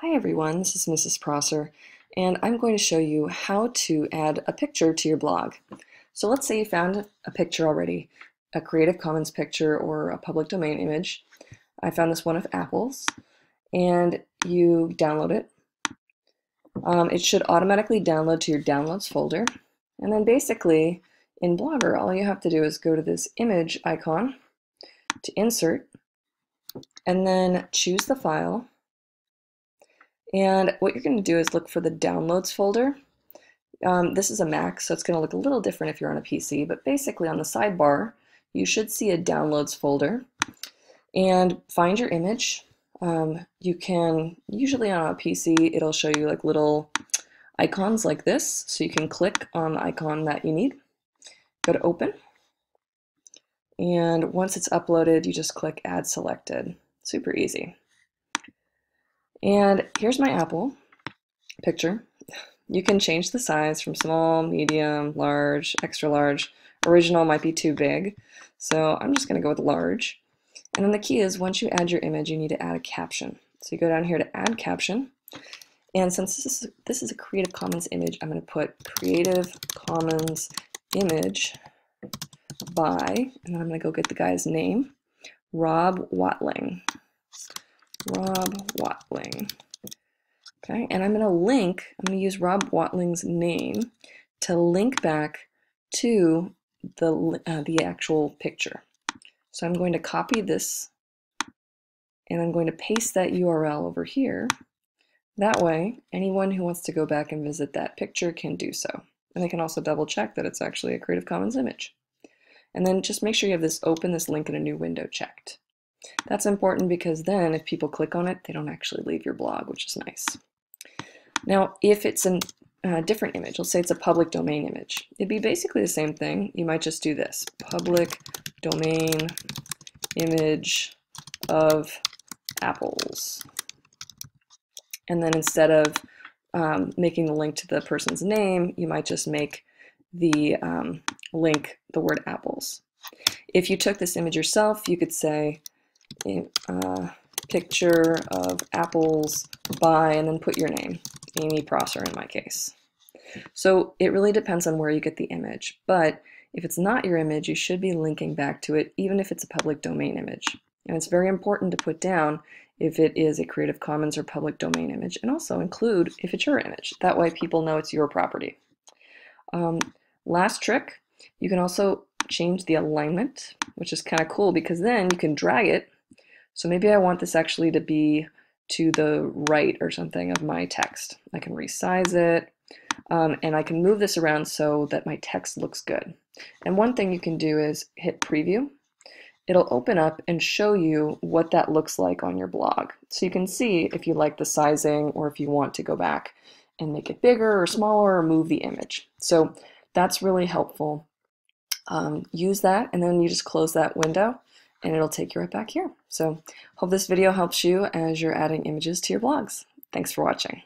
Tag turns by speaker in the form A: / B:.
A: Hi everyone, this is Mrs. Prosser, and I'm going to show you how to add a picture to your blog. So let's say you found a picture already, a Creative Commons picture or a public domain image. I found this one of apples, and you download it. It should automatically download to your downloads folder, and then basically in Blogger all you have to do is go to this image icon to insert, and then choose the file. And what you're going to do is look for the downloads folder. This is a Mac, so it's going to look a little different if you're on a PC, but basically on the sidebar, you should see a downloads folder. And find your image. You can, usually on a PC, it'll show you like little icons like this, so you can click on the icon that you need. Go to open. And once it's uploaded, you just click add selected. Super easy. And here's my apple picture. You can change the size from small, medium, large, extra large. Original might be too big, so I'm just going to go with large. And then the key is once you add your image, you need to add a caption. So you go down here to add caption. And since this is a Creative Commons image, I'm going to put Creative Commons image by, and then I'm going to go get the guy's name, Rob Watling. Rob Watling. Okay, and I'm going to use Rob Watling's name to link back to the actual picture. So I'm going to copy this and I'm going to paste that URL over here. That way, anyone who wants to go back and visit that picture can do so. And they can also double check that it's actually a Creative Commons image. And then just make sure you have this link in a new window checked. That's important because then if people click on it, they don't actually leave your blog, which is nice. Now, if it's a different image, let's say it's a public domain image, it'd be basically the same thing. You might just do this, public domain image of apples. And then instead of making the link to the person's name, you might just make the link the word apples. If you took this image yourself, you could say picture of apples by, and then put your name, Amy Prosser in my case. So it really depends on where you get the image, but if it's not your image, you should be linking back to it, even if it's a public domain image. And it's very important to put down if it is a Creative Commons or public domain image, and also include if it's your image. That way people know it's your property. Last trick, you can also change the alignment, which is kind of cool because then you can drag it. So maybe I want this actually to be to the right or something of my text. I can resize it, and I can move this around so that my text looks good. And one thing you can do is hit preview. It'll open up and show you what that looks like on your blog. So you can see if you like the sizing or if you want to go back and make it bigger or smaller or move the image. So that's really helpful. Use that, and then you just close that window and it'll take you right back here. So hope this video helps you as you're adding images to your blogs. Thanks for watching.